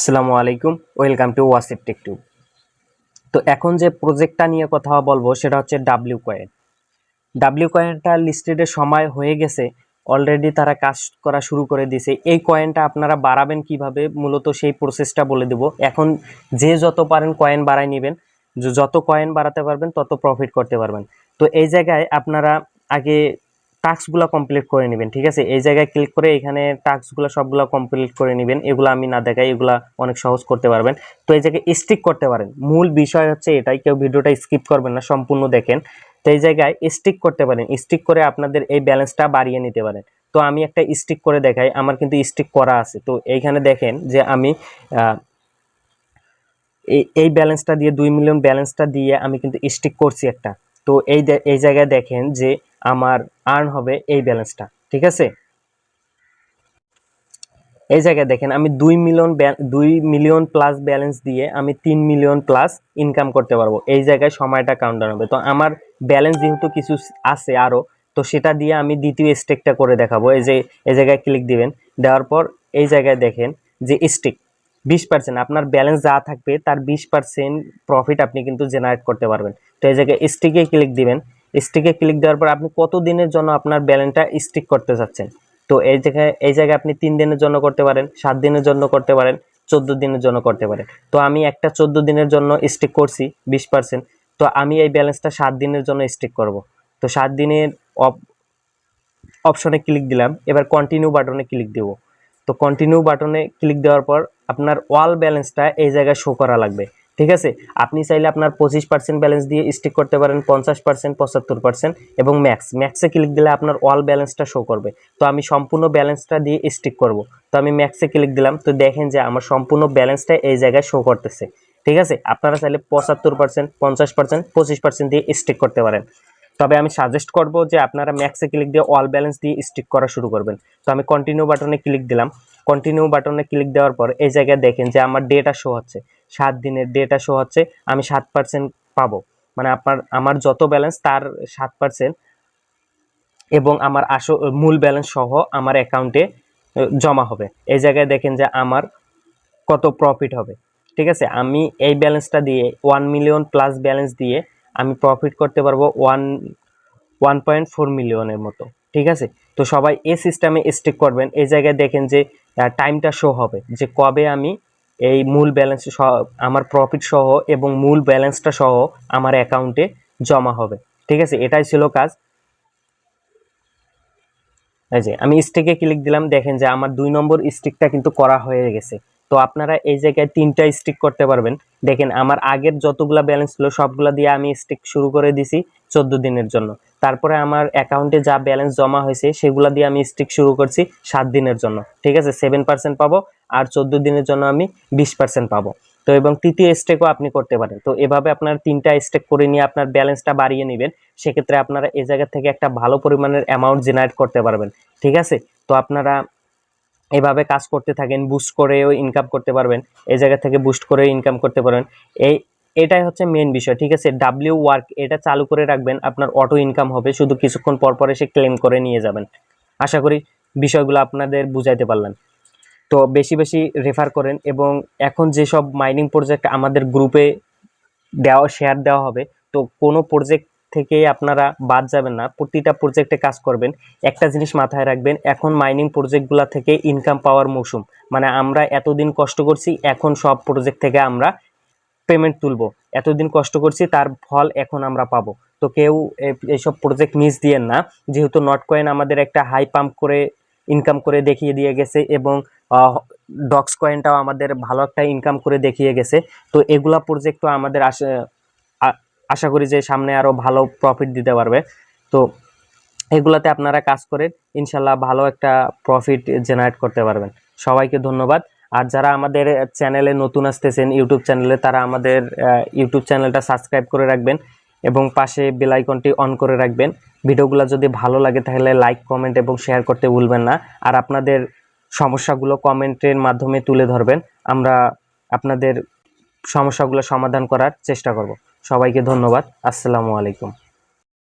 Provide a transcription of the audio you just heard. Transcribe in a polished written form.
আসসালামু আলাইকুম, welcome to Wasif tech tube. তো এখন যে প্রজেক্টটা নিয়ে কথা বলবো সেটা হচ্ছে ডাব্লিউ কয়েন। ডাব্লিউ কয়েনটা লিস্টেডের সময় হয়ে গেছে, অলরেডি তারা কাজ করা শুরু করে দিয়েছে। এই কয়েনটা আপনারা বাড়াবেন কিভাবে, মূলত সেই প্রসেসটা বলে দেব। এখন যে যত পারেন কয়েন বাড়াই নেবেন, যত কয়েন বাড়াতে পারবেন তত প্রফিট করতে পারবেন। তো এই জায়গায় আপনারা আগে টাস্কগুলো কমপ্লিট করে নেবেন, ঠিক আছে। এই জায়গায় ক্লিক করে এখানে টাস্কগুলো সবগুলো কমপ্লিট করে নেবেন। এগুলো আমি না দেখাই, এগুলা অনেক সহজ করতে পারবেন। তো এই জায়গায় স্টিক করতে পারেন, মূল বিষয় হচ্ছে এটাই। কেউ ভিডিওটা স্কিপ করবেন না, সম্পূর্ণ দেখেন। তো এই জায়গায় স্টিক করতে পারেন, স্টিক করে আপনাদের এই ব্যালেন্সটা বাড়িয়ে নিতে পারেন। তো আমি একটা স্টিক করে দেখাই, আমার কিন্তু স্টিক করা আছে। তো এইখানে দেখেন যে আমি এই ব্যালেন্সটা দিয়ে 2 মিলিয়ন ব্যালেন্সটা দিয়ে আমি কিন্তু স্টিক করছি একটা। তো এই জায়গায় দেখেন যে আমার আর্ন হবে এই ব্যালেন্সটা, ঠিক আছে। এই জায়গায় দেখেন আমি 2 মিলিয়ন প্লাস ব্যালেন্স দিয়ে আমি 3 মিলিয়ন প্লাস ইনকাম করতে পারবো। এই জায়গায় সময়টা কাউন্টডাউন হবে। তো আমার ব্যালেন্স যেহেতু কিছু আছে আরো, তো সেটা দিয়ে আমি দ্বিতীয় স্টেকটা করে দেখাবো। এই জায়গায় ক্লিক দিবেন, দেওয়ার পর এই জায়গায় দেখেন যে স্টেক 20%, আপনার ব্যালেন্স যা থাকবে তার 20% প্রফিট আপনি কিন্তু জেনারেট করতে পারবেন। তো এই জায়গায় স্টিকে ক্লিক দিবেন। স্টিকে ক্লিক দেওয়ার পর আপনি কত দিনের জন্য আপনার ব্যালেন্সটা স্টিক করতে চাচ্ছেন। তো এই জায়গায় আপনি 3 দিনের জন্য করতে পারেন, 7 দিনের জন্য করতে পারেন, 14 দিনের জন্য করতে পারেন। তো আমি একটা 14 দিনের জন্য স্টিক করছি 20%। তো আমি এই ব্যালেন্সটা 7 দিনের জন্য স্টিক করব। তো 7 দিনের অপশনে ক্লিক দিলাম, এবার কন্টিনিউ বাটনে ক্লিক দেব। তো কন্টিনিউ বাটনে ক্লিক দেওয়ার পর আপনার ওয়াল ব্যালেন্সটা এই জায়গায় শো করা লাগবে, ঠিক আছে। আপনি চাইলে আপনার 25% ব্যালেন্স দিয়ে স্টিক করতে পারেন, 50%, 75% এবং ম্যাক্সে ক্লিক দিলে আপনার ওয়াল ব্যালেন্সটা শো করবে। তো আমি সম্পূর্ণ ব্যালেন্সটা দিয়ে স্টিক করব। তো আমি ম্যাক্সে ক্লিক দিলাম, তো দেখেন যে আমার সম্পূর্ণ ব্যালেন্সটা এই জায়গায় শো করতেছে, ঠিক আছে। আপনারা চাইলে 75%, 50%, 25% দিয়ে স্টিক করতে পারেন। তবে আমি সাজেস্ট করব যে আপনারা ম্যাক্সে ক্লিক দিয়ে অল ব্যালেন্স দিয়ে স্টিক করা শুরু করবেন। তো আমি কন্টিনিউ বাটনে ক্লিক দিলাম। কন্টিনিউ বাটনে ক্লিক দেওয়ার পর এই জায়গায় দেখেন যে আমার ডেটা শো হচ্ছে, 7 দিনের ডেটা শো হচ্ছে। আমি 7% পাবো, মানে আমার যত ব্যালেন্স তার 7%, এবং আমার মূল ব্যালেন্স সহ আমার অ্যাকাউন্টে জমা হবে। এই জায়গায় দেখেন যে আমার কত প্রফিট হবে, ঠিক আছে। আমি এই ব্যালেন্সটা দিয়ে 1 মিলিয়ন প্লাস ব্যালেন্স দিয়ে আমি প্রফিট করতে পারবো 1.4 মিলিয়নের মতো, ঠিক আছে। তো সবাই এই সিস্টেমে স্টিক করবেন। এই জায়গায় দেখেন যে টাইমটা শো হবে যে কবে আমি এই মূল ব্যালেন্স সহ আমার প্রফিট সহ এবং মূল ব্যালেন্সটা সহ আমার অ্যাকাউন্টে জমা হবে, ঠিক আছে। এটাই ছিল কাজ। এই যে আমি স্টিকে ক্লিক দিলাম, দেখেন যে আমার 2 নম্বর স্টিকটা কিন্তু করা হয়ে গেছে। তো আপনারা এই জায়গায় 3টা স্টিক করতে পারবেন। দেখেন আমার আগের যতগুলা ব্যালেন্স ছিল সবগুলা দিয়ে আমি স্টিক শুরু করে দিছি 14 দিনের জন্য। তারপরে আমার অ্যাকাউন্টে যা ব্যালেন্স জমা হয়েছে সেগুলা দিয়ে আমি স্টিক শুরু করছি 7 দিনের জন্য, ঠিক আছে। 7% পাবো, আর 14 দিনের জন্য আমি 20% পাবো। তো এবং তৃতীয় স্টেকও আপনি করতে পারেন। তো এভাবে আপনার 3টা স্টেক করে নিয়ে আপনার ব্যালেন্সটা বাড়িয়ে নেবেন। সেক্ষেত্রে আপনারা এই জায়গা থেকে একটা ভালো পরিমাণের অ্যামাউন্ট জেনারেট করতে পারবেন, ঠিক আছে। তো আপনারা এভাবে কাজ করতে থাকেন, বুস্ট করেও ইনকাম করতে পারবেন। এই জায়গা থেকে বুস্ট করে ইনকাম করতে পারবেন। এটাই হচ্ছে মেন বিষয়, ঠিক আছে। ডাব্লিউ ওয়ার্ক এটা চালু করে রাখবেন, আপনার অটো ইনকাম হবে। শুধু কিছুক্ষণ পর পর এসে ক্লেম করে নিয়ে যাবেন। আশা করি বিষয়গুলো আপনাদের বুঝাইতে পারলাম। তো বেশি বেশি রেফার করেন, এবং এখন যেসব মাইনিং প্রজেক্ট আমাদের গ্রুপে শেয়ার দেওয়া হবে, তো কোনো প্রজেক্ট থেকে আপনারা বাদ যাবেন না, প্রতিটা প্রজেক্টে কাজ করবেন। একটা জিনিস মাথায় রাখবেন, এখন মাইনিং প্রজেক্টগুলো থেকে ইনকাম পাওয়ার মৌসুম। মানে আমরা এতদিন কষ্ট করছি, এখন সব প্রজেক্ট থেকে আমরা পেমেন্ট তুলবো। এতদিন কষ্ট করছি, তার ফল এখন আমরা পাবো। তো কেউ এইসব প্রজেক্ট মিস দিয়েন না। যেহেতু নট কয়েন আমাদের একটা হাই পাম্প করে ইনকাম করে দেখিয়ে দিয়ে গেছে, এবং ডক্স কয়েনটাও আমাদের ভালো একটা ইনকাম করে দেখিয়ে গেছে। তো এগুলা প্রজেক্টও আমাদের আশা করি যে সামনে আরো ভালো প্রফিট দিতে পারবে। তো এগুলাতে আপনারা কাজ করে ইনশাল্লাহ ভালো একটা প্রফিট জেনারেট করতে পারবেন। সবাইকে ধন্যবাদ। আর যারা আমাদের চ্যানেলে নতুন আসতেছেন, ইউটিউব চ্যানেলে, তারা আমাদের ইউটিউব চ্যানেলটা সাবস্ক্রাইব করে রাখবেন এবং পাশে বেল আইকনটি অন করে রাখবেন। ভিডিওগুলো যদি ভালো লাগে তাহলে লাইক, কমেন্ট এবং শেয়ার করতে ভুলবেন না। আর আপনাদের সমস্যাগুলো কমেন্টের মাধ্যমে তুলে ধরবেন, আমরা আপনাদের সমস্যাগুলো সমাধান করার চেষ্টা করব। সবাইকে ধন্যবাদ। আসসালামু আলাইকুম।